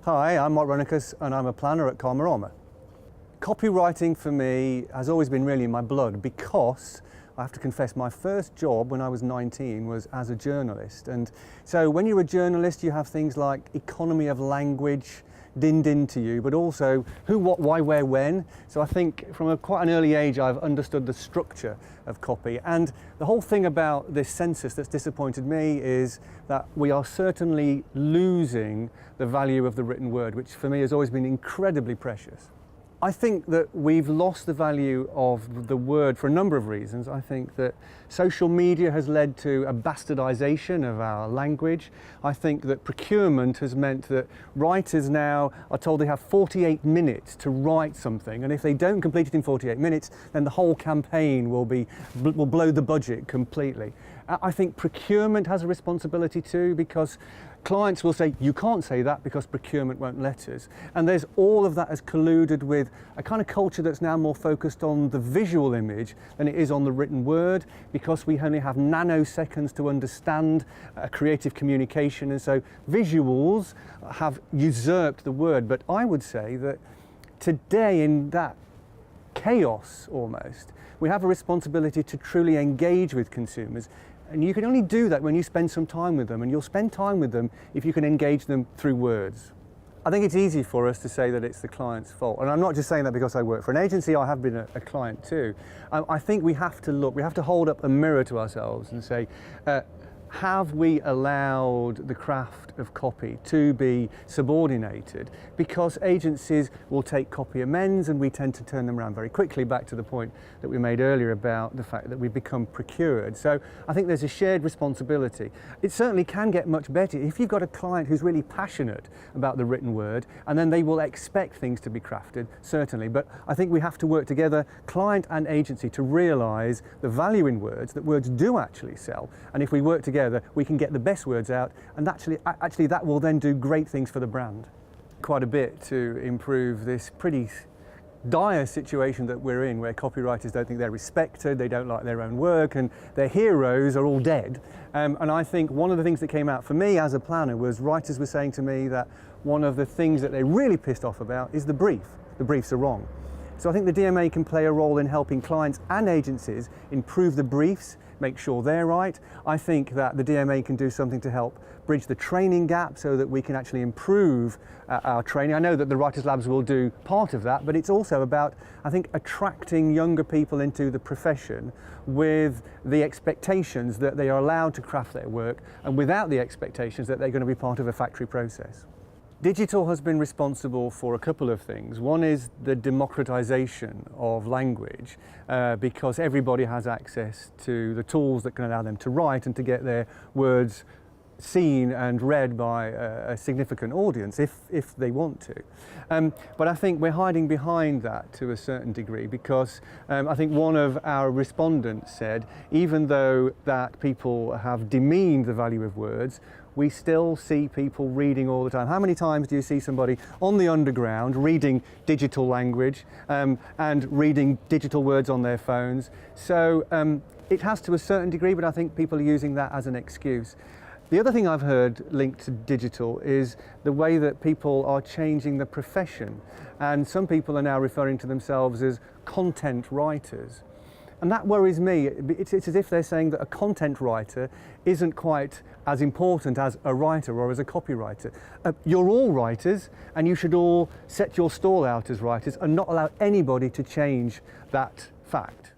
Hi, I'm Runacus and I'm a planner at Karmarama. Copywriting for me has always been really in my blood because I have to confess my first job when I was 19 was as a journalist. And so when you're a journalist you have things like economy of language dinned into you, but also who, what, why, where, when. So I think from quite an early age I've understood the structure of copy. And the whole thing about this census that's disappointed me is that we are certainly losing the value of the written word, which for me has always been incredibly precious. I think that we've lost the value of the word for a number of reasons. I think that social media has led to a bastardization of our language. I think that procurement has meant that writers now are told they have 48 minutes to write something, and if they don't complete it in 48 minutes, then the whole campaign will blow the budget completely. I think procurement has a responsibility too, because clients will say, you can't say that because procurement won't let us. And there's all of that has colluded with a kind of culture that's now more focused on the visual image than it is on the written word, because we only have nanoseconds to understand creative communication. And so visuals have usurped the word. But I would say that today, in that chaos almost, we have a responsibility to truly engage with consumers. And you can only do that when you spend some time with them, and you'll spend time with them if you can engage them through words. I think it's easy for us to say that it's the client's fault. And I'm not just saying that because I work for an agency, I have been a client too. I think we have to hold up a mirror to ourselves and say, have we allowed the craft of copy to be subordinated? Because agencies will take copy amends and we tend to turn them around very quickly, back to the point that we made earlier about the fact that we become procured. So I think there's a shared responsibility. It certainly can get much better if you've got a client who's really passionate about the written word, and then they will expect things to be crafted, certainly. But I think we have to work together, client and agency, to realise the value in words, that words do actually sell. And if we work together, we can get the best words out, and actually that will then do great things for the brand. Quite a bit to improve this pretty dire situation that we're in, where copywriters don't think they're respected, they don't like their own work, and their heroes are all dead. And I think one of the things that came out for me as a planner was writers were saying to me that one of the things that they're really pissed off about is the brief. The briefs are wrong. So I think the DMA can play a role in helping clients and agencies improve the briefs, make sure they're right. I think that the DMA can do something to help bridge the training gap so that we can actually improve our training. I know that the Writers Labs will do part of that, but it's also about, I think, attracting younger people into the profession with the expectations that they are allowed to craft their work, and without the expectations that they're going to be part of a factory process. Digital has been responsible for a couple of things. One is the democratization of language, because everybody has access to the tools that can allow them to write and to get their words seen and read by a significant audience if they want to. But I think we're hiding behind that to a certain degree, because I think one of our respondents said, even though that people have demeaned the value of words, we still see people reading all the time. How many times do you see somebody on the underground reading digital language and reading digital words on their phones? So it has to a certain degree, but I think people are using that as an excuse. The other thing I've heard linked to digital is the way that people are changing the profession. And some people are now referring to themselves as content writers. And that worries me. It's as if they're saying that a content writer isn't quite as important as a writer or as a copywriter. You're all writers, and you should all set your stall out as writers and not allow anybody to change that fact.